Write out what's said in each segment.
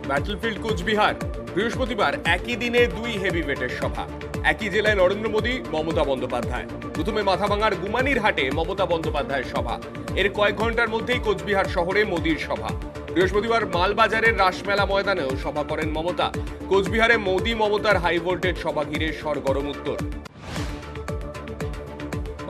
Battlefield Cooch Behar বৃহস্পতিবার একই দিনে দুই হেভিওয়েটের সভা। একই জেলায় নরেন্দ্র মোদী, মমতা বন্দ্যোপাধ্যায়। প্রথমে মাথাভাঙার গুমানির হাটে মমতা বন্দ্যোপাধ্যায়ের সভা। এর কয়েক ঘন্টার মধ্যেই কোচবিহার শহরে মোদীর সভা। বৃহস্পতিবার মালবাজারের রাসমেলা ময়দানেও সভা করেন মমতা। কোচবিহারে মোদী মমতার হাই ভোল্টেজ সভা ঘিরে সরগরম উত্তর।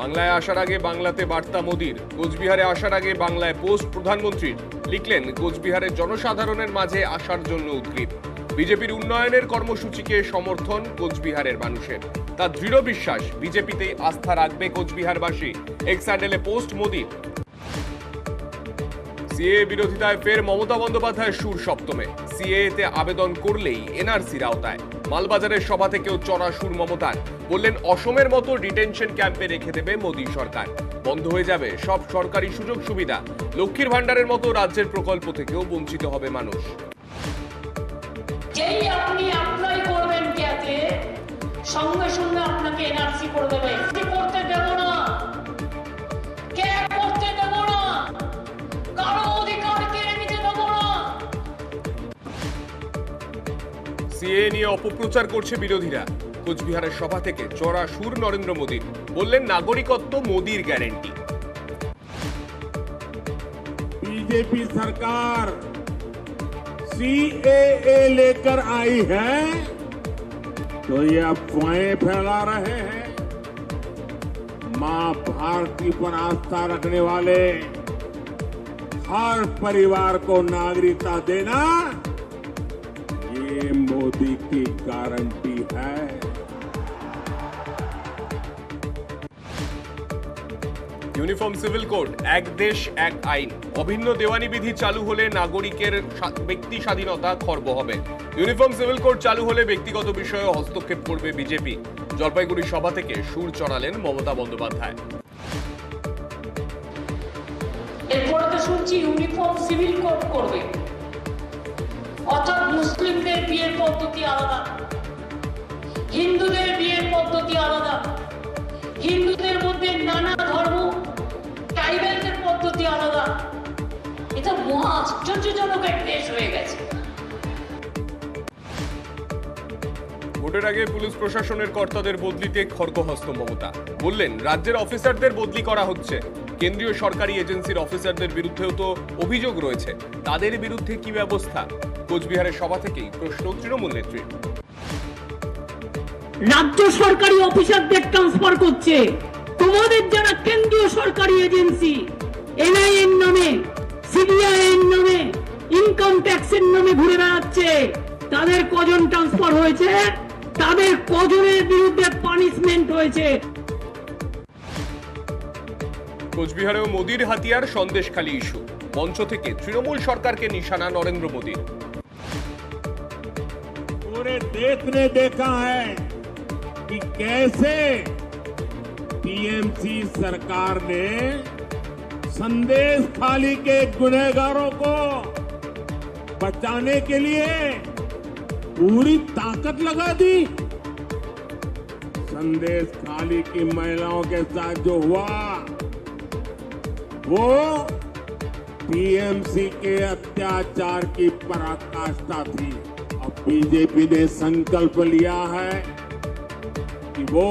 বাংলায় আসার আগে বাংলাতে বার্তা মোদীর। কোচবিহারে আসার আগে বাংলায় পোস্ট প্রধানমন্ত্রীর। লিখলেন, কোচবিহারের জনসাধারণের মাঝে আসার জন্য উদ্গ্রীব। বিজেপির উন্নয়নের কর্মসূচিকে সমর্থন কোচবিহারের মানুষের। তার দৃঢ় বিশ্বাস, বিজেপিতে আস্থা রাখবে কোচবিহারবাসী। এক্স হ্যান্ডেলে পোস্ট মোদীর। সিএএ বিরোধিতায় ফের মমতা বন্দ্যোপাধ্যায়ের সুর সপ্তমে। সিএএতে আবেদন করলেই এনআরসির আওতায়। মালবাজারের সভা থেকেও চড়া সুর মমতার। বললেন, অসমের মতো ডিটেনশন ক্যাম্পে রেখে দেবে মোদী সরকার। বন্ধ হয়ে যাবে সব সরকারি সুযোগ সুবিধা। লক্ষ্মীর ভান্ডারের মতো রাজ্যের প্রকল্প থেকেও বঞ্চিত হবে মানুষ। যেই আপনি অ্যাপ্লাই করবেন ক্যাতে, সঙ্গে সঙ্গে আপনাকে এনআরসি করে দেবে। করতে দেব না, কে করতে দেব না, কারো অধিকার কেড়ে নিতে দেব না। সিএএ নিয়ে অপপ্রচার করছে বিরোধীরা। কোচবিহারের সভা থেকে চড়া সুর নরেন্দ্র মোদীর। বললেন, নাগরিকত্ব মোদীর গ্যারেন্টি। बीजेपी सरकार सीएए लेकर आई है तो ये अफवाहें फैला रहे हैं। मां भारती पर आस्था रखने वाले हर परिवार को नागरिकता देना ये मोदी की गारंटी है। ইউনিফর্ম সিভিল কোড, এক দেশ এক আইন। অভিন্ন দেওয়ানি বিধি চালু হলে নাগরিকের ব্যক্তি স্বাধীনতা খর্ব হবে। ইউনিফর্ম সিভিল কোড চালু হলে ব্যক্তিগত বিষয়ে হস্তক্ষেপ করবে বিজেপি। জলপাইগুড়ি সভা থেকে সুর চড়ালেন মমতা বন্দ্যোপাধ্যায়। এরপরে তো শুনছি ইউনিফর্ম সিভিল কোড করবে, অর্থাৎ মুসলিমদের বিয়ের পদ্ধতি আলাদা, হিন্দুদের বিয়ের পদ্ধতি আলাদা, হিন্দুদের মধ্যে নানা ধর্ম ট্রাইবালদের পদ্ধতি আলাদা। এটা মহা আশ্চর্যজনক এক দেশ হয়ে গেছে। ভোটের আগে পুলিশ প্রশাসনের কর্তাদের বদলিতে খড়গহস্ত মমতা। বললেন, রাজ্যের অফিসারদের বদলি করা হচ্ছে। কেন্দ্রীয় সরকারি এজেন্সির অফিসারদের বিরুদ্ধেও তো অভিযোগ রয়েছে। তাদের বিরুদ্ধে কি ব্যবস্থা? কোচবিহারের সভা থেকেই প্রশ্ন তৃণমূল নেত্রী। রাজ্য সরকারি অফিসারদের ট্রান্সফার করছে। তোমাদের যারা কেন্দ্রীয় সরকারি এজেন্সি, এনআইএর নামে, সিবিআইএর নামে, ইনকাম ট্যাক্সের নামে ঘুরে বেড়াচ্ছে, তাদের কজন ট্রান্সফার হয়েছে, তাদের কজনের বিরুদ্ধে পানিশমেন্ট হয়েছে। কোচবিহারেও মোদীর হাতিয়ার সন্দেশখালী ইস্যু। মঞ্চ থেকে তৃণমূল সরকারকে নিশানা নরেন্দ্র মোদীর। पूरे देश ने देखा है कि कैसे टीएमसी सरकार ने संदेश खाली के गुनहगारों को बचाने के लिए पूरी ताकत लगा दी। संदेश खाली की महिलाओं के साथ जो हुआ वो टीएमसी के अत्याचार की पराकाष्ठा थी। अब बीजेपी ने संकल्प लिया है कि वो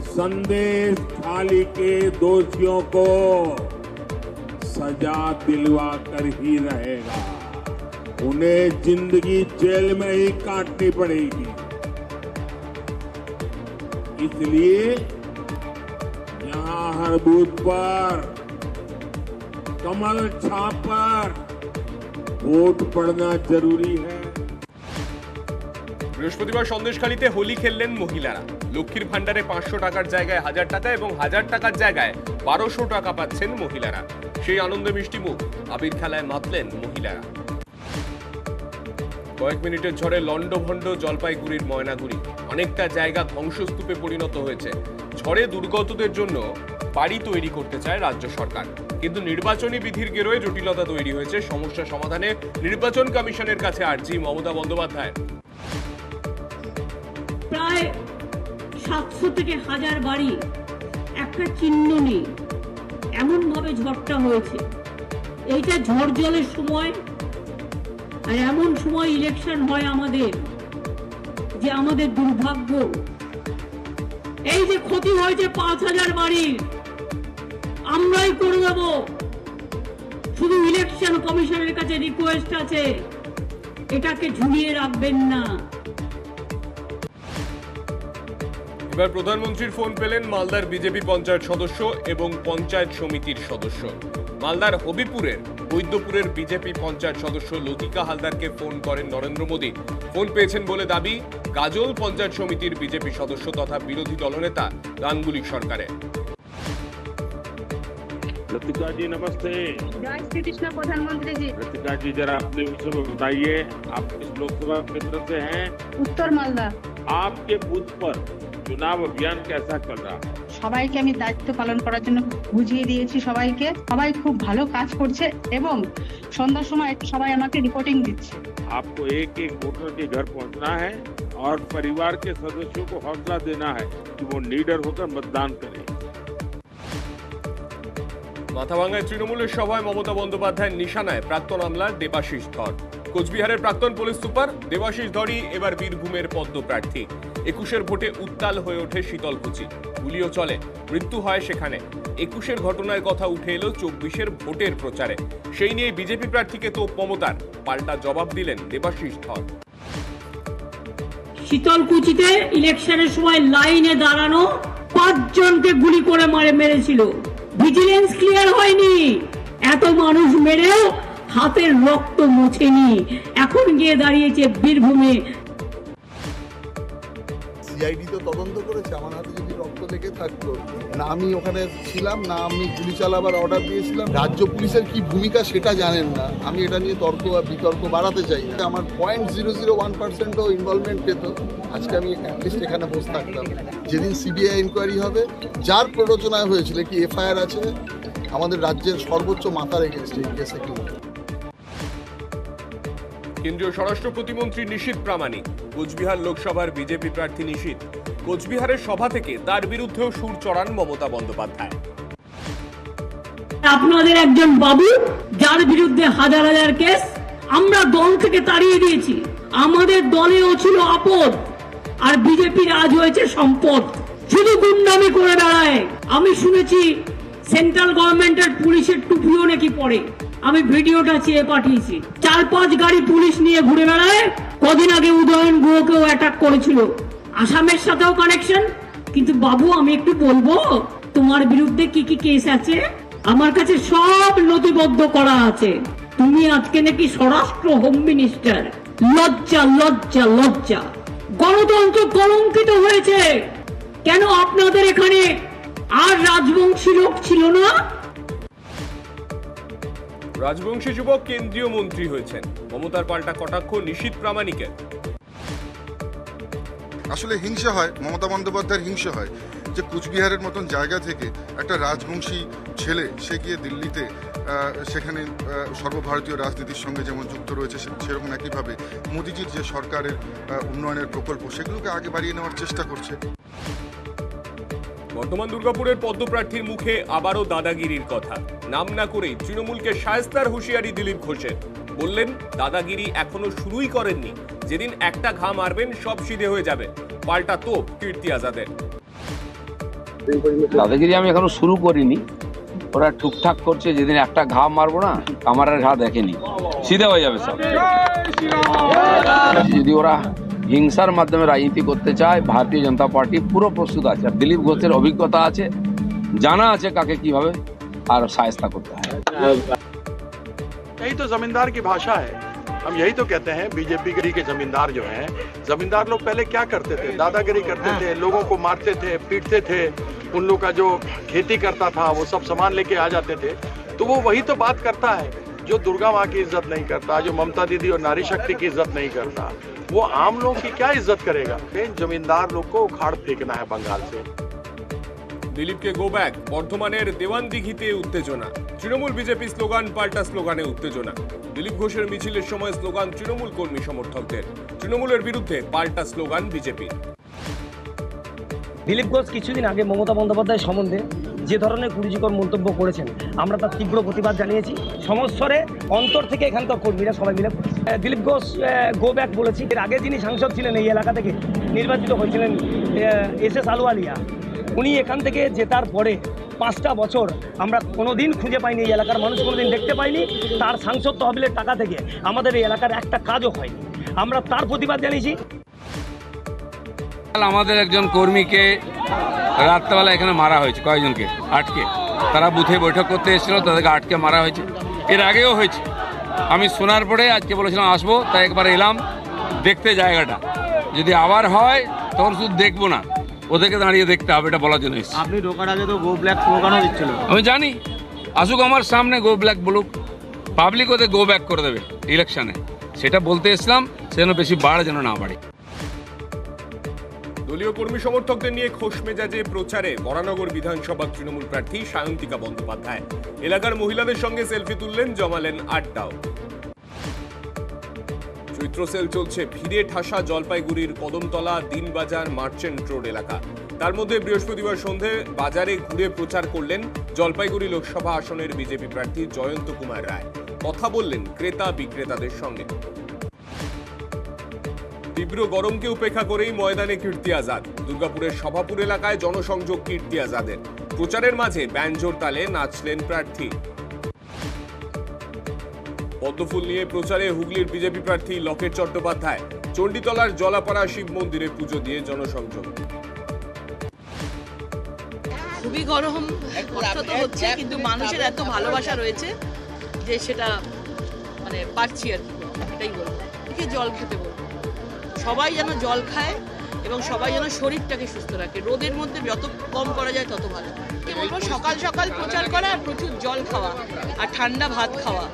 संदेश खाली के दोषियों को सजा दिलवा कर ही रहेगा। उन्हें जिंदगी जेल में ही काटनी पड़ेगी। इसलिए यहां हर बूथ पर कमल छाप पर ভোট পড়না জরুরি है। বৃহস্পতিবার সন্দেশখালীতে হোলি খেললেন মহিলারা। লক্ষ্মীর ভান্ডারে 500 টাকার জায়গায় 1000 টাকা এবং 1000 টাকার জায়গায় 1200 টাকা পাচ্ছেন মহিলারা। সেই আনন্দে মিষ্টি মুখ, আবির খেলায় মাতলেন মহিলারা। কয়েক মিনিটের ঝড়ে লন্ডভন্ড জলপাইগুড়ির ময়নাগুড়ি। অনেকটা জায়গা ধ্বংসস্তূপে পরিণত হয়েছে। ঝড়ে দুর্গতদের জন্য বাড়ি তৈরি করতে চায় রাজ্য সরকার, কিন্তু নির্বাচনী বিধির গেরোয় জটিলতা তৈরি হয়েছে। সমস্যা সমাধানে নির্বাচন কমিশনের কাছে আর্জি মমতা বন্দ্যোপাধ্যায়। প্রায় 700 থেকে 1000 বাড়ি, একটা চিহ্ন নেই, এমন ভাবে ঝড়টা হয়েছে। এইটা ঝড় জলের সময় আর এমন সময় ইলেকশন হয় আমাদের, যে আমাদের দুর্ভাগ্য, এই যে ক্ষতি হয়েছে 5,000 বাড়ির, আমরাই করে দেব। শুধু ইলেকশন কমিশনের কাছে রিকোয়েস্ট আছে, এটাকে ঝুলিয়ে রাখবেন না। এবার প্রধানমন্ত্রীর ফোন পেলেন মালদার বিজেপি পঞ্চায়েত সদস্য এবং পঞ্চায়েত সমিতির সদস্য। মালদার হবিপুরের বৈদ্যপুরের বিজেপি পঞ্চায়েত সদস্য লতিকা হালদারকে ফোন করেন নরেন্দ্র মোদী। ফোন পেয়েছেন বলে দাবি গাজল পঞ্চায়েত সমিতির বিজেপি সদস্য তথা বিরোধী দলনেতা গাঙ্গুলি সরকারের। लतिका जी नमस्ते। जय श्री कृष्ण प्रधानमंत्री जी। लतिका जी जरा अपने विषय में बताइए, आप किस लोकसभा क्षेत्र से हैं? उत्तर मालदा। आपके बूथ पर चुनाव अभियान कैसा चल रहा है? সবাইকে আমি দায়িত্ব পালন করার জন্য বুঝিয়ে দিয়েছি সবাইকে। সবাই খুব ভালো কাজ করছে এবং সন্ধ্যার সময় সবাই আমাকে রিপোর্টিং দিচ্ছে। आपको एक एक वोटर के घर पहुंचना है और परिवार के सदस्यों को हौसला देना है कि वो निडर होकर मतदान करें। মাথাভাঙ্গায় তৃণমূলের সভায় মমতা বন্দ্যোপাধ্যায়ের নিশানায় প্রাক্তন আমলার দেবাশিস ধর। কোচবিহারের প্রাক্তন পুলিশ সুপার দেবাশিস ধরই এবার বীরভূমের পদ্মপ্রার্থী। 21-এর ভোটে উত্তাল হয়ে ওঠে শীতলকুচি, গুলিও চলে, মৃত্যু হয় সেখানে। 21-এর ঘটনার কথা উঠে এলো 24-এর ভোটের প্রচারে। সেই নিয়ে বিজেপি প্রার্থীকে তোপ মমতার, পাল্টা জবাব দিলেন দেবাশিস ধর। শীতলকুচিতে ইলেকশনের সময় লাইনে দাঁড়ানো 5 জনকে গুলি করে মেরেছিল। ভিজিলেন্স ক্লিয়ার হয়নি, এত মানুষ মেরেও হাতের রক্ত মোছেনি। এখন গিয়ে দাঁড়িয়েছে বীরভূমে। সিআইডি তো তদন্ত করেছে, আমার হাতে যদি রক্ত লেগে থাকতো, না আমি ওখানে ছিলাম, না আমি গুলি চালাবার অর্ডার দিয়েছিলাম। রাজ্য পুলিশের কি ভূমিকা সেটা জানেন না। আমি এটা নিয়ে তর্ক বা বিতর্ক বাড়াতে চাই না। আমার 0.001%ও ইনভলভমেন্ট পেত, আজকে আমি অ্যাটলিস্ট এখানে বসে থাকতাম। যেদিন সিবিআই ইনকোয়ারি হবে, যার প্ররোচনায় হয়েছিল, কি এফআইআর আছে আমাদের রাজ্যের সর্বোচ্চ মাথার এগেনস্টে এই কেসে কি। কেন্দ্রীয় স্বরাষ্ট্র প্রতিমন্ত্রী নিশীথ প্রামাণিক, কোচবিহার লোকসভার বিজেপি প্রার্থী নিশীথ। কোচবিহারের সভা থেকে তার বিরুদ্ধেও সুর চড়ান মমতা বন্দ্যোপাধ্যায়। আপনাদের একজন বাবু যার বিরুদ্ধে হাজার হাজার কেস, আমরা দল থেকে তাড়িয়ে দিয়েছি। আমাদের দলেও ছিল আপদ, আর বিজেপির আজ হয়েছে সম্পদ। শুধু গুন্ডামি করে বেড়ায়। আমি শুনেছি সেন্ট্রাল গভর্নমেন্টের পুলিশের টুপিও নাকি পরে। আমি ভিডিওটা চেয়ে পাঠিয়েছি। 4-5 গাড়ি পুলিশ নিয়ে ঘুরে বেড়ায়। কদিন আগে উদয়ন গুহকেও অ্যাটাক করেছিল। আসামের সাথেও কানেকশন। কিন্তু বাবু, আমি একটু বলবো তোমার বিরুদ্ধে কি কি কেস আছে? আমার কাছে সব নথিবদ্ধ করা আছে। তুমি আজকে নাকি স্বরাষ্ট্র হোম মিনিস্টার। লজ্জা লজ্জা লজ্জা। গণতন্ত্র কলঙ্কিত হয়েছে। কেন আপনাদের এখানে আর রাজবংশী লোক ছিল না? রাজবংশী যুবক কেন্দ্রীয় মন্ত্রী হয়েছেন, মমতার পাল্টা কটাক্ষ নিশীথ প্রামাণিকের। আসলে হিংসা হয়, মমতা বন্দ্যোপাধ্যায়ের হিংসা হয় যে কুচবিহারের মতন জায়গা থেকে একটা রাজবংশী ছেলে সে গিয়ে দিল্লিতে সেখানে সর্বভারতীয় রাজনীতির সঙ্গে যেমন যুক্ত রয়েছে, সেরকম একইভাবে মোদিজির যে সরকারের উন্নয়নের প্রকল্প সেগুলোকে আগে বাড়িয়ে নেওয়ার চেষ্টা করছে। বর্তমান দুর্গাপুরের পদ্মপ্রার্থীর মুখে আবারও দাদাগিরির কথা। নাম না করেই তৃণমূলকে শায়েস্তার হুঁশিয়ারি দিলীপ ঘোষের। বললেন দাদাগিরি এখনো শুরুই করেননি, যেদিন একটা ঘা মারবেন সব সিধে হয়ে যাবে। পাল্টা তোপ কীর্তি আজাদের। দাদাগিরি আমি এখনো শুরু করিনি, ওরা ঠিকঠাক করছে। যেদিন একটা ঘা মারবো না, কামারের ঘা দেখেনি, সিধে হয়ে যাবে সব। যদি ওরা হিংসার মাধ্যমে রাজনীতি করতে চায়, ভারতীয় জনতা পার্টি পুরো প্রস্তুত আছে। আর দিলীপ ঘোষের অভিজ্ঞতা আছে, জানা আছে কাকে কিভাবে আর শায়েস্তা করতে হয়। यही तो जमींदार की भाषा है। हम यही तो कहते हैं, बीजेपी के जमींदार जो हैं, जमींदार लोग पहले क्या करते थे? दादागिरी करते थे, लोगों को मारते थे, पीटते थे। उन लोग का जो खेती करता था वो सब सामान लेके आ जाते थे। तो वो वही तो बात करता है जो दुर्गा माँ की इज्जत नहीं करता, जो ममता दीदी और नारी शक्ति की इज्जत नहीं करता, वो आम लोग की क्या इज्जत करेगा? जमींदार लोग को उखाड़ फेंकना है बंगाल से। দিলীপকে গো ব্যাক। বর্ধমানের দেওয়ানদিঘিতে উত্তেজনা। তৃণমূল বিজেপি স্লোগান পাল্টা স্লোগানে উত্তেজনা। দিলীপ ঘোষের মিছিলের সময় স্লোগান তৃণমূল কর্মী সমর্থকদের। তৃণমূলের বিরুদ্ধে পাল্টা স্লোগান বিজেপি। দিলীপ ঘোষ কিছুদিন আগে মমতা বন্দ্যোপাধ্যায় সম্বন্ধে যে ধরনের কুরুচিকর মন্তব্য করেছেন আমরা তার তীব্র প্রতিবাদ জানিয়েছি। সমস্বরে অন্তর থেকে এখানকার কর্মীরা সবাই মিলে দিলীপ ঘোষ গো ব্যাক বলেছি। এর আগে যিনি সাংসদ ছিলেন এই এলাকা থেকে নির্বাচিত হয়েছিলেন এস আলওয়ালিয়া, উনি এখান থেকে জেতার পরে 5টা বছর আমরা কোনোদিন খুঁজে পাইনি, এই এলাকার মানুষ কোনোদিন দেখতে পাইনি তার সাংসদ তহবিলের টাকা থেকে আমাদের এই এলাকার একটা কাজও হয়নি। আমরা তার প্রতিবাদ জানিয়েছি। আমাদের একজন কর্মীকে রাত্রেবেলা এখানে মারা হয়েছে, কয়েকজনকে আটকে, তারা বুথে বৈঠক করতে এসেছিল, তাদেরকে আটকে মারা হয়েছে। এর আগেও হয়েছে। আমি শোনার পরে আজকে বলেছিলাম আসবো, তাই একবার এলাম দেখতে জায়গাটা। যদি আবার হয় তখন শুধু দেখবো না, ওদেরকে দাঁড়িয়ে দেখতে হবে, এটা বলার জন্য এসেছি। আপনি ঢোকার আগে তো গো ব্ল্যাক স্লোগানও দিচ্ছিল। আমি জানি, আসুক আমার সামনে গো ব্ল্যাক বলুক, পাবলিক ওদের গো ব্যাক করে দেবে ইলেকশনে, সেটা বলতে এসলাম, সেজন্য বেশি বাড়ে যেন না বাড়ে। দলীয় কর্মী সমর্থকদের নিয়ে খোশ মেজাজে প্রচারে বরানগর বিধানসভা তৃণমূল প্রার্থী সায়ন্তিকা বন্দ্যোপাধ্যায়। এলাকার মহিলাদের সঙ্গে সেলফি তুললেন, জমালেন আড্ডাও। চৈত্র সেল চলছে ভিড়ে ঠাসা জলপাইগুড়ির কদমতলা, দিনবাজার, মার্চেন্ট রোড এলাকা। তার মধ্যে বৃহস্পতিবার সন্ধে বাজারে ঘুরে প্রচার করলেন জলপাইগুড়ি লোকসভা আসনের বিজেপি প্রার্থী জয়ন্ত কুমার রায়। কথা বললেন ক্রেতা বিক্রেতাদের সঙ্গে। তীব্র গরমকে উপেক্ষা করেই ময়দানে কীর্তি আজাদ। দুর্গাপুরের সভাপুর এলাকায় জনসংযোগ কীর্তি আজাদের। প্রচারের মাঝে ব্যানজোর তালে নাচলেন প্রার্থী। পদ্মফুল নিয়ে প্রচারে হুগলির বিজেপি প্রার্থী লকেট চট্টোপাধ্যায়। চণ্ডীতলার জলাপাড়া শিব মন্দিরে পুজো দিয়ে জনসংযোগ। খুবই গরম কষ্ট তো হচ্ছে, কিন্তু মানুষের এত ভালোবাসা রয়েছে যে সেটা মানে পারছি আর কি, এটাই বলবো। জল খেতে বলবো, সবাই যেন জল খায় এবং সবাই যেন শরীরটাকে সুস্থ রাখে। রোদের মধ্যে যত কম করা যায় তত ভালো। কি বলবো, সকাল সকাল প্রচার করা আর প্রচুর জল খাওয়া আর ঠান্ডা ভাত খাওয়া,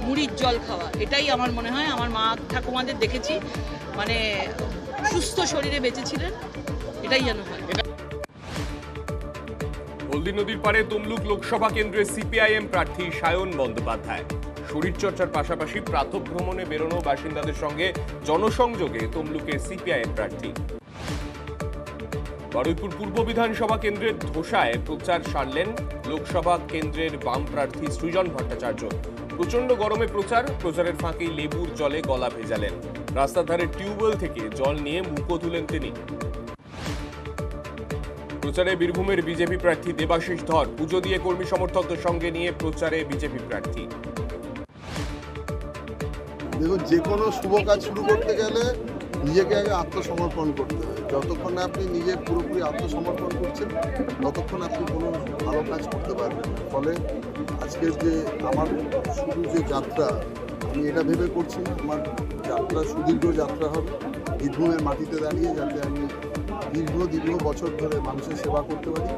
মুড়ির জল খাওয়া, এটাই আমার মনে হয়। আমার মা ঠাকুমাদের দেখেছি মানে সুস্থ শরীরে বেঁচেছিলেন, এটাই যেন হয়। হলদি নদীর পাড়ে তমলুক লোকসভা কেন্দ্রের সিপিআইএম প্রার্থী সায়ন বন্দ্যোপাধ্যায়। শরীরচর্চার পাশাপাশি প্রাতঃভ্রমণে বেরোনো বাসিন্দাদের সঙ্গে জনসংযোগে তমলুকের সিপিআইএম প্রার্থী। বারুইপুর পূর্ব বিধানসভা কেন্দ্রের ধোসায় প্রচার সারলেন লোকসভা কেন্দ্রের বাম প্রার্থী সৃজন ভট্টাচার্য। প্রচন্ড গরমে প্রচারের ফাঁকেই লেবুর জলে গলা ভেজালেন। রাস্তার ধারে টিউবওয়েল থেকে জল নিয়ে মুখও তুলেন তিনি। প্রচারে বীরভূমের বিজেপি প্রার্থী দেবাশিস ধর। পুজো দিয়ে কর্মী সমর্থকদের সঙ্গে নিয়ে প্রচারে বিজেপি প্রার্থী। দেখুন, যে কোনো শুভ কাজ শুরু করতে গেলে নিজেকে আগে আত্মসমর্পণ করতে হবে। যতক্ষণ না আপনি নিজে পুরোপুরি আত্মসমর্পণ করছেন ততক্ষণ আপনি কোনো ভালো কাজ করতে পারবেন। ফলে আজকের যে আমার শুধু যে যাত্রা, আমি এটা ভেবে করছি না, আমার যাত্রা সুদীর্ঘ যাত্রা হবে। বীরভূমের মাটিতে দাঁড়িয়ে যাতে আমি দীর্ঘ বছর ধরে মানুষের সেবা করতে পারি,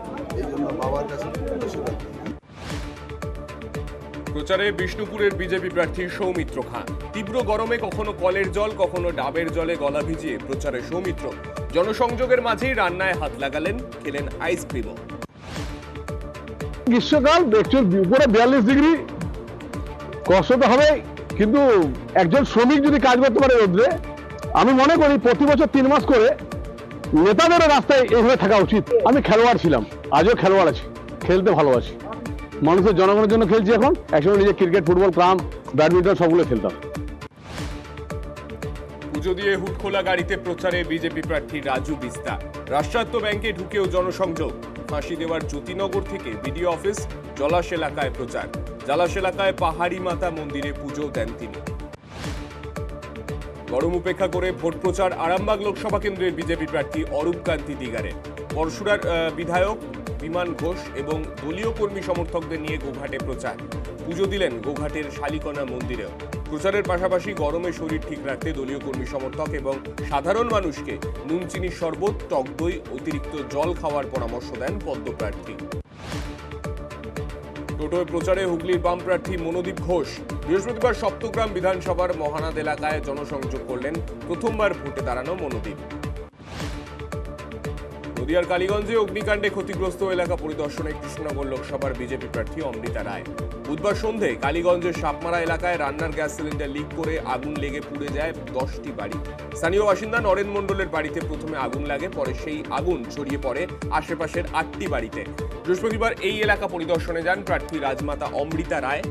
এই জন্য বাবার কাছে সেবা। প্রচারে বিষ্ণুপুরের বিজেপি প্রার্থী সৌমিত্র খাঁ। তীব্র গরমে কখনো কলের জল, কখনো ডাবের জলে গলা ভিজিয়ে প্রচারে সৌমিত্র। জনসংযোগের মাঝেই রান্নায় হাত লাগালেন, খেলেন আইসক্রিমও। গ্রীষ্মকাল উপরে 42 ডিগ্রি, কষ্ট তো হবে, কিন্তু একজন শ্রমিক যদি কাজ করতে পারে রোদ্রে, আমি মনে করি প্রতি বছর 3 মাস করে নেতাদের রাস্তায় এইভাবে থাকা উচিত। আমি খেলোয়াড় ছিলাম, আজও খেলোয়াড় আছি, খেলতে ভালোবাসি, মানুষের জনগণের জন্য খেলছি। এখন একসময় নিজে ক্রিকেট, ফুটবল, ক্রাম, ব্যাডমিন্টন সবগুলো খেলতাম। পুজো দিয়ে হুটখোলা গাড়িতে প্রচারে বিজেপি প্রার্থী রাজু বিস্তা। রাষ্ট্রায়ত্ত ব্যাংকে ঢুকেও জনসংযোগ। ফাঁসি দেওয়ার জ্যোতিনগর থেকে বিডিও অফিস, জলাশ এলাকায় প্রচার। জলাশ এলাকায় পাহাড়ি মাতা মন্দিরে পুজো দেন তিনি। গরম উপেক্ষা করে ভোট প্রচার আরামবাগ লোকসভা কেন্দ্রের বিজেপি প্রার্থী অরূপ কান্তি দিগারের। পরশুরার বিধায়ক বিমান ঘোষ এবং দলীয় কর্মী সমর্থকদের নিয়ে গোঘাটে প্রচার। পুজো দিলেন গোঘাটের শালিকনা মন্দিরেও। প্রচারের পাশাপাশি গরমে শরীর ঠিক রাখতে দলীয় কর্মী সমর্থক এবং সাধারণ মানুষকে নুন চিনির শরবত, টক দই, অতিরিক্ত জল খাওয়ার পরামর্শ দেন পদ্ম প্রার্থী। টোটোয় প্রচারে হুগলির বাম প্রার্থী মনোদীপ ঘোষ। বৃহস্পতিবার সপ্তগ্রাম বিধানসভার মহানাদ এলাকায় জনসংযোগ করলেন প্রথমবার ভোটে দাঁড়ানো মনোদীপ। নদিয়ার কালীগঞ্জে অগ্নিকাণ্ডে ক্ষতিগ্রস্ত এলাকা পরিদর্শনে কৃষ্ণনগর লোকসভার বিজেপি প্রার্থী অমৃতা রায়। বুধবার সন্ধে কালীগঞ্জের সাপমারা এলাকায় রান্নার গ্যাস সিলিন্ডার লিক করে আগুন লেগে পুড়ে যায় 10টি বাড়ি। স্থানীয় বাসিন্দা নরেন মণ্ডলের বাড়িতে প্রথমে আগুন লাগে, পরে সেই আগুন ছড়িয়ে পড়ে আশেপাশের 8টি বাড়িতে। বৃহস্পতিবার এই এলাকা পরিদর্শনে যান প্রার্থী রাজমাতা অমৃতা রায়।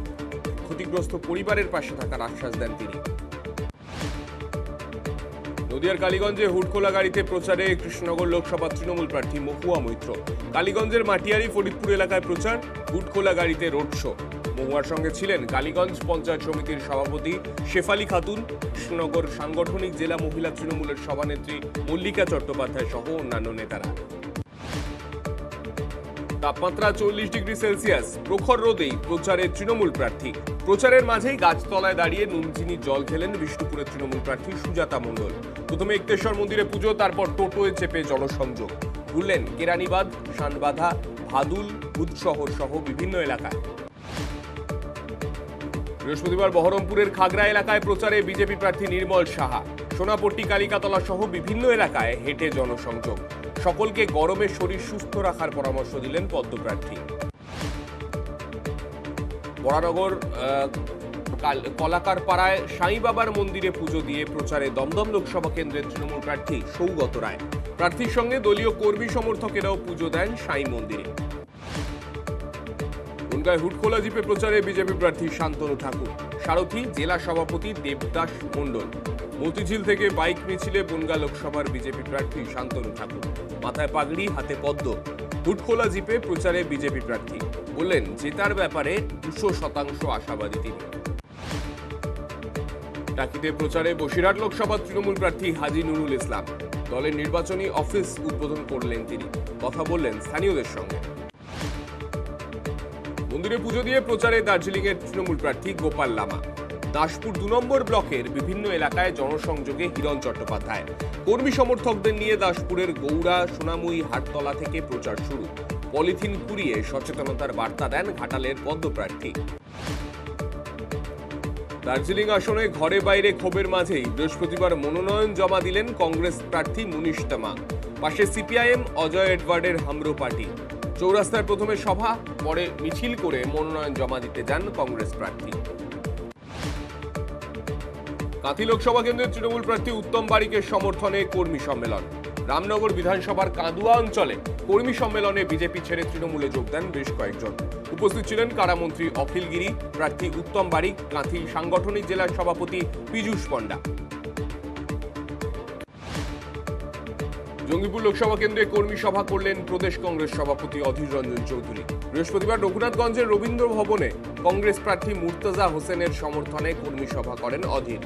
ক্ষতিগ্রস্ত পরিবারের পাশে থাকার আশ্বাস দেন তিনি। নদিয়ার কালীগঞ্জে হুডখোলা গাড়িতে প্রচারে কৃষ্ণনগর লোকসভা তৃণমূল প্রার্থী মহুয়া মৈত্র। কালীগঞ্জের মাটিয়ারি ফরিদপুর এলাকায় প্রচার, হুডখোলা গাড়িতে রোড শো। মহুয়ার সঙ্গে ছিলেন কালীগঞ্জ পঞ্চায়েত সমিতির সভাপতি শেফালি খাতুন, কৃষ্ণনগর সাংগঠনিক জেলা মহিলা তৃণমূলের সভানেত্রী মল্লিকা চট্টোপাধ্যায় সহ অন্যান্য নেতারা। তাপমাত্রা 40 ডিগ্রি সেলসিয়াস, প্রখর রোদেই প্রচারে তৃণমূল প্রার্থী। প্রচারের মাঝেই গাছতলায় দাঁড়িয়ে নুনচিনি জল খেলেন বিষ্ণুপুরের তৃণমূল প্রার্থী সুজাতা মণ্ডল। প্রথমে একতেশ্বর মন্দিরে পুজো, তারপর টোটোয় চেপে জনসংযোগ। ঘুরলেন কেরানীবাঁধ, শানবাঁধা, ভাদুল, বুধশহর সহ বিভিন্ন এলাকায়। বৃহস্পতিবার বহরমপুরের খাগড়া এলাকায় প্রচারে বিজেপি প্রার্থী নির্মল সাহা। সোনাপট্টি, কালিকাতলা সহ বিভিন্ন এলাকায় হেঁটে জনসংযোগ। সকলকে গরমে শরীর সুস্থ রাখার পরামর্শ দিলেন পদ্মপ্রার্থী। বরানগর কলাকার পাড়ায় সাই বাবার মন্দিরে পুজো দিয়ে প্রচারে দমদম লোকসভা কেন্দ্রের তৃণমূল প্রার্থী সৌগত রায়। প্রার্থীর সঙ্গে দলীয় কর্মী সমর্থকেরাও পুজো দেন সাই মন্দিরে। বনগাঁয় হুডখোলা জিপে প্রচারে বিজেপি প্রার্থী শান্তনু ঠাকুর। সারথী জেলা সভাপতি দেবদাস মণ্ডল। মতিঝিল থেকে বাইক মিছিলে বনগাঁ লোকসভার বিজেপি প্রার্থী শান্তনু ঠাকুর। মাথায় পাগড়ি, হাতে পদ্ম। হুডখোলা জিপে প্রচারে বিজেপি প্রার্থী বললেন জেতার ব্যাপারে 200% আশাবাদী তিনি। টাকিতে প্রচারে বসিরহাট লোকসভার তৃণমূল প্রার্থী হাজী নুরুল ইসলাম। দলের নির্বাচনী অফিস উদ্বোধন করলেন তিনি, কথা বললেন স্থানীয়দের সঙ্গে। মন্দিরে পুজো দিয়ে প্রচারে দার্জিলিং এর তৃণমূল প্রার্থী গোপাল লামা। দাসপুর 2 নম্বর ব্লকের বিভিন্ন এলাকায় জনসংযোগে হিরণ চট্টোপাধ্যায়। কর্মী সমর্থকদের নিয়ে দাসপুরের গৌড়া, সোনামুই, হাটতলা থেকে প্রচার শুরু। পলিথিন কুড়িয়ে সচেতনতার বার্তা দেন ঘাটালের পদ্মপ্রার্থী। দার্জিলিং আসনে ঘরে বাইরে ক্ষোভের মাঝেই বৃহস্পতিবার মনোনয়ন জমা দিলেন কংগ্রেস প্রার্থী মুনিশ তামা। পাশে সিপিআইএম অজয় এডওয়ার্ডের হামরো পার্টি। চৌরাস্তায় প্রথমে সভা, পরে মিছিল করে মনোনয়ন জমা দিতে যান কংগ্রেস প্রার্থী। কাঁথি লোকসভা কেন্দ্রের তৃণমূল প্রার্থী উত্তম বারিকের সমর্থনে কর্মী সম্মেলন। রামনগর বিধানসভার কাদুয়া অঞ্চলে কর্মী সম্মেলনে বিজেপি ছেড়ে তৃণমূলে যোগ দেন বেশ কয়েকজন। উপস্থিত ছিলেন কারামন্ত্রী অখিল গিরি, প্রার্থী উত্তম বারিক, কাঁথি সাংগঠনিক জেলার সভাপতি পীযূষ পণ্ডা। জঙ্গিপুর লোকসভা কেন্দ্রে কর্মী সভা করলেন প্রদেশ কংগ্রেস সভাপতি অধীর রঞ্জন চৌধুরী। বৃহস্পতিবার রঘুনাথগঞ্জের রবীন্দ্র ভবনে কংগ্রেস প্রার্থী মুর্তজা হোসেনের সমর্থনে কর্মী সভা করেন অধীর।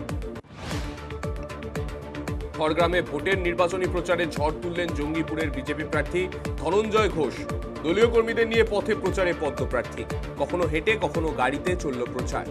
খড়গ্রামে ভোটের নির্বাচনী প্রচারে ঝড় তুললেন জঙ্গিপুরের বিজেপি প্রার্থী ধনঞ্জয় ঘোষ। দলীয় কর্মীদের নিয়ে পথে প্রচারে পদ্মপ্রার্থী। কখনো হেঁটে, কখনো গাড়িতে চলল প্রচার।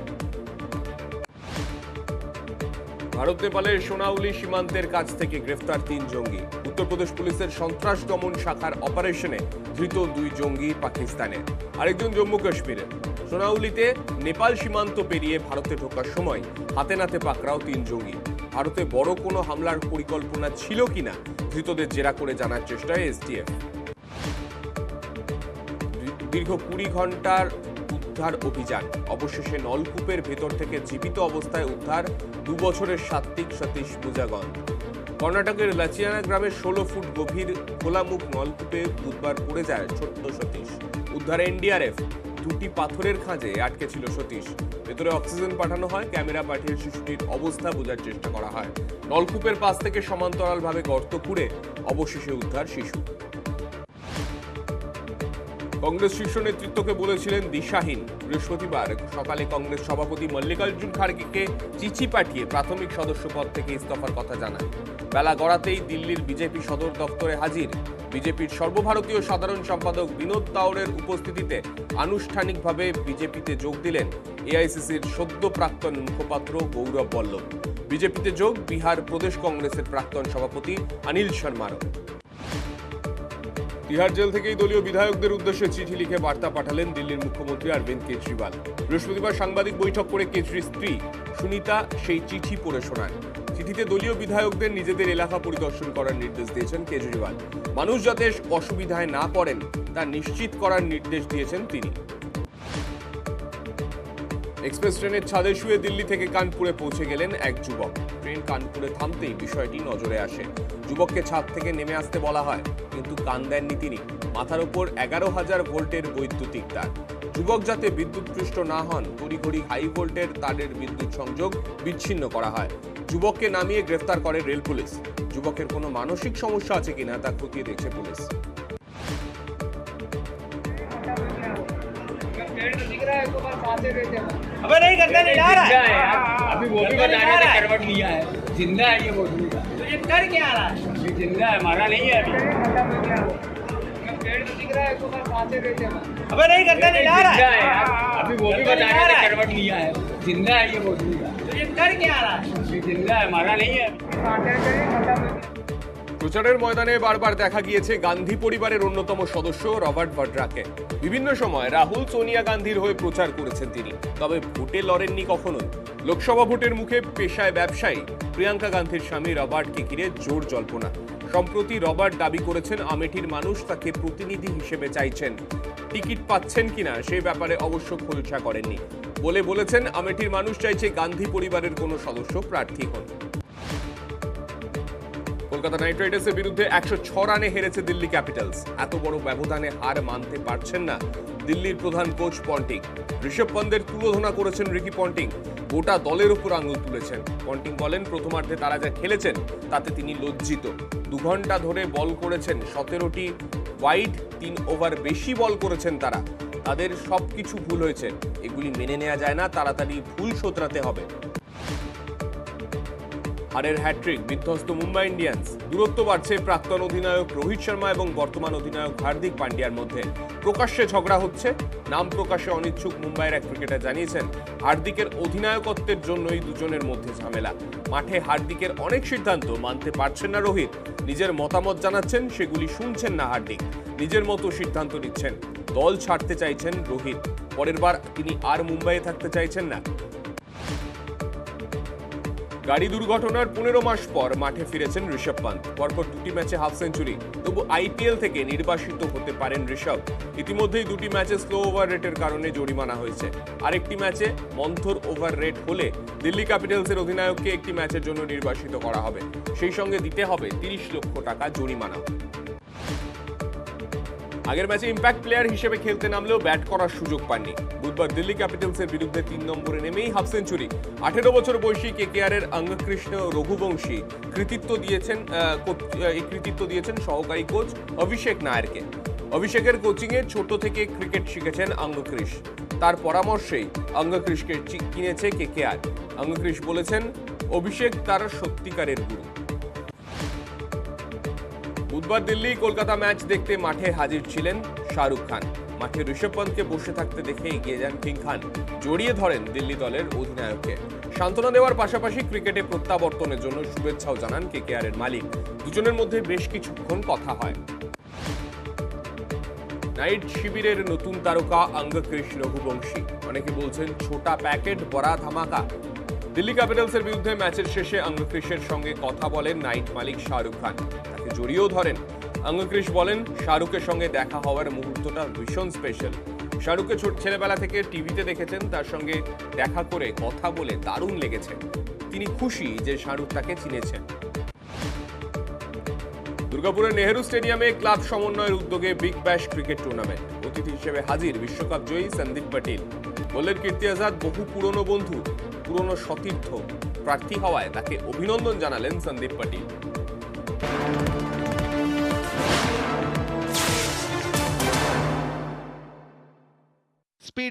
ভারত নেপালের সোনাউলি সীমান্তের কাছ থেকে গ্রেফতার 3 জঙ্গি। উত্তরপ্রদেশ পুলিশের সন্ত্রাস দমন শাখার অপারেশনে ধৃত 2 জঙ্গি পাকিস্তানের, আরেকজন জম্মু কাশ্মীরের। সোনাউলিতে নেপাল সীমান্ত পেরিয়ে ভারতে ঢোকার সময় হাতে নাতে পাকড়াও 3 জঙ্গি। ভারতে বড় কোনো হামলার পরিকল্পনা ছিল কিনা ধৃতদের জেরা করে জানার চেষ্টায় এসটিএফ। দীর্ঘ 20 ঘন্টার উদ্ধার অভিযান। অবশেষে নলকূপের ভেতর থেকে জীবিত অবস্থায় উদ্ধার 2 বছরের সাত্বিক সতীশ মুজাগঞ্জ। কর্ণাটকের লাচিয়ানা গ্রামের 16 ফুট গভীর খোলামুখ নলকূপে বুধবার পড়ে যায় ছোট্ট সতীশ। উদ্ধারে এনডিআরএফ। 2টি পাথরের খাঁজে আটকে ছিল সতীশ। ভেতরে অক্সিজেন পাঠানো হয়, ক্যামেরা পাঠিয়ে শিশুটির অবস্থা বোঝার চেষ্টা করা হয়। নলকূপের পাশ থেকে সমান্তরালভাবে গর্ত খুঁড়ে অবশেষে উদ্ধার শিশু। কংগ্রেস শীর্ষ নেতৃত্বকে বলেছিলেন দিশাহীন। বৃহস্পতিবার সকালে কংগ্রেস সভাপতি মল্লিকার্জুন খাড়গেকে চিঠি পাঠিয়ে প্রাথমিক সদস্য পদ থেকে ইস্তফার কথা জানান। বেলা গড়াতেই দিল্লির বিজেপি সদর দফতরে হাজির বিজেপির সর্বভারতীয় সাধারণ সম্পাদক বিনোদ তাওরের উপস্থিতিতে আনুষ্ঠানিকভাবে বিজেপিতে যোগ দিলেন এআইসিসির সদ্য প্রাক্তন মুখপাত্র গৌরব বল্লভ। বিজেপিতে যোগ বিহার প্রদেশ কংগ্রেসের প্রাক্তন সভাপতি অনিল শর্মারও। তিহার জেল থেকেই দলীয় বিধায়কদের উদ্দেশ্যে চিঠি লিখে বার্তা পাঠালেন দিল্লির মুখ্যমন্ত্রী অরবিন্দ কেজরিওয়াল। বৃহস্পতিবার সাংবাদিক বৈঠক করে কেজরির স্ত্রী সুনিতা সেই চিঠি পড়ে শোনান। চিঠিতে দলীয় বিধায়কদের নিজেদের এলাকা পরিদর্শন করার নির্দেশ দিয়েছেন কেজরিওয়াল। মানুষ যাতে অসুবিধায় না পড়েন তা নিশ্চিত করার নির্দেশ দিয়েছেন তিনি। এক্সপ্রেস ট্রেনের ছাদে শুয়ে দিল্লি থেকে কানপুরে পৌঁছে গেলেন এক যুবক। ট্রেন কানপুরে থামতেই বিষয়টি নজরে আসে। যুবককে ছাদ থেকে নেমে আসতে বলা হয়, কিন্তু কান দেননি তিনি। মাথার উপর 11,000 ভোল্টের বৈদ্যুতিক তার। যুবক যাতে বিদ্যুৎপৃষ্ট না হন, তড়িঘড়ি হাই ভোল্টের তারের বিদ্যুৎ সংযোগ বিচ্ছিন্ন করা হয়। যুবককে নামিয়ে গ্রেফতার করে রেল পুলিশ। যুবকের কোনো মানসিক সমস্যা আছে কিনা তা খতিয়ে দেখছে পুলিশ। अबे नहीं करने नहीं जा रहा है अभी वो भी बताने से करवट लिया है जिंदा है ये बोलने का तो ये कर क्या रहा है ये जिंदा है मारा नहीं है अभी पेड़ तो दिख रहा है अबे नहीं करने नहीं जा रहा है अभी वो भी बताने से करवट लिया है जिंदा है ये बोलने का तो ये कर क्या रहा है ये जिंदा है मारा नहीं है প্রচারের ময়দানে বারবার দেখা গিয়েছে গান্ধী পরিবারের অন্যতম সদস্য রবার্ট ভাড্রাকে। বিভিন্ন সময় রাহুল সোনিয়া গান্ধীর হয়ে প্রচার করেছেন তিনি, তবে ভোটে লড়েননি কখনোই। লোকসভা ভোটের মুখে পেশায় ব্যবসায়ী প্রিয়াঙ্কা গান্ধীর স্বামী রবার্টকে ঘিরে জোর জল্পনা। সম্প্রতি রবার্ট দাবি করেছেন আমেঠির মানুষ তাকে প্রতিনিধি হিসেবে চাইছেন। টিকিট পাচ্ছেন কিনা সেই ব্যাপারে অবশ্য খোলসা করেননি। বলেছেন আমেঠির মানুষ চাইছে গান্ধী পরিবারের কোনো সদস্য প্রার্থী হন। কলকাতা নাইট রাইডার্সের বিরুদ্ধে 106 রানে হেরেছে দিল্লি ক্যাপিটালস। এত বড় ব্যবধানে হার মানতে পারছেন না দিল্লির প্রধান কোচ পন্টিং। ঋষভ পন্তের তুলোধনা করেছেন রিকি পন্টিং। গোটা দলের উপর আঙুল তুলেছেন। পন্টিং বলেন, প্রথমার্ধে তারা যা খেলেছেন তাতে তিনি লজ্জিত। 2 ঘন্টা ধরে বল করেছেন 17টি ওয়াইড, 3 ওভার বেশি বল করেছেন তারা। তাদের সবকিছু ভুল হয়েছে, এগুলি মেনে নেওয়া যায় না, তাড়াতাড়ি ভুল শোধরাতে হবে। হারের হ্যাট্রিক বিধ্বস্ত মুম্বাই ইন্ডিয়ান্স। দূরত্ব বাড়ছে প্রাক্তন অধিনায়ক রোহিত শর্মা এবং বর্তমান অধিনায়ক হার্দিক পান্ডিয়ার মধ্যে। প্রকাশ্যে ঝগড়া হচ্ছে। নাম প্রকাশে অনিচ্ছুক মুম্বাইয়ের এক ক্রিকেটার জানিয়েছেন, হার্দিকের অধিনায়কত্বের জন্যই দুজনের মধ্যে ঝামেলা। মাঠে হার্দিকের অনেক সিদ্ধান্ত মানতে পারছেন না রোহিত। নিজের মতামত জানাচ্ছেন, সেগুলি শুনছেন না হার্দিক। নিজের মতো সিদ্ধান্ত নিচ্ছেন। দল ছাড়তে চাইছেন রোহিত। পরের বার তিনি আর মুম্বাইয়ে থাকতে চাইছেন না। গাড়ি দুর্ঘটনার 15 মাস পর মাঠে ফিরেছেন ঋষভ পন্ত। পরপর 2টি ম্যাচে হাফ সেঞ্চুরি। তবু আইপিএল থেকে নির্বাসিত হতে পারেন ঋষভ। ইতিমধ্যেই 2টি ম্যাচে স্লো ওভার রেটের কারণে জরিমানা হয়েছে। আরেকটি ম্যাচে মন্থর ওভার রেট হলে দিল্লি ক্যাপিটালসের অধিনায়ককে একটি ম্যাচের জন্য নির্বাসিত করা হবে। সেই সঙ্গে দিতে হবে 30 লক্ষ টাকা জরিমানা। আগের ম্যাচে ইম্প্যাক্ট প্লেয়ার হিসেবে খেলতে নামলেও ব্যাট করার সুযোগ পাননি। বুধবার দিল্লি ক্যাপিটালসের বিরুদ্ধে 3 নম্বরে নেমেই হাফ সেঞ্চুরি। 18 বছর বয়সী কেকেআরের অঙ্গকৃষ্ণ রঘুবংশী কৃতিত্ব দিয়েছেন সহকারী কোচ অভিষেক নায়ারকে। অভিষেকের কোচিংয়ে ছোট থেকে ক্রিকেট শিখেছেন অঙ্গকৃষ। তার পরামর্শেই অঙ্গকৃষকে কিনেছে কেকেআর। অঙ্গকৃষ বলেছেন, অভিষেক তার সত্যিকারের গুরু। বুধবার দিল্লি কলকাতা ম্যাচ দেখতে মাঠে হাজির ছিলেন শাহরুখ খান। মাঠে ঋষভ পন্তকে বসে থাকতে দেখে এগিয়ে যান কিং খান। জড়িয়ে ধরেন দিল্লি দলের অধিনায়ককে। সান্ত্বনা দেওয়ার পাশাপাশি ক্রিকেটে প্রত্যাবর্তনের জন্য শুভেচ্ছাও জানান কেকেআরের মালিক। দুজনের মধ্যে বেশ কিছুক্ষণ কথা হয়। নাইট শিবিরের নতুন তারকা অঙ্গকৃষ রঘুবংশী। অনেকে বলছেন ছোটা প্যাকেট বড়া ধামাকা। দিল্লি ক্যাপিটালসের বিরুদ্ধে ম্যাচের শেষে অঙ্গকৃষের সঙ্গে কথা বলেন নাইট মালিক শাহরুখ খান। তাকে জড়িয়েও ধরেন। অঙ্গকৃষ বলেন, শাহরুখের সঙ্গে দেখা হওয়ার মুহূর্তটা ভীষণ স্পেশাল। শাহরুখকে ছেলেবেলা থেকে টিভিতে দেখেছেন, তার সঙ্গে দেখা করে কথা বলে দারুণ লেগেছে। তিনি খুশি যে শাহরুখ তাকে চিনেছেন। দুর্গাপুরের নেহেরু স্টেডিয়ামে ক্লাব সমন্বয়ের উদ্যোগে বিগ ব্যাশ ক্রিকেট টুর্নামেন্ট। অতিথি হিসেবে হাজির বিশ্বকাপ জয়ী সন্দীপ পাটিল। বললেন কীর্তি আজাদ বহু পুরনো বন্ধু, পুরনো সতীর্থ। প্রার্থী হওয়ায় তাকে অভিনন্দন জানালেন সন্দীপ পাটিল। স্পিড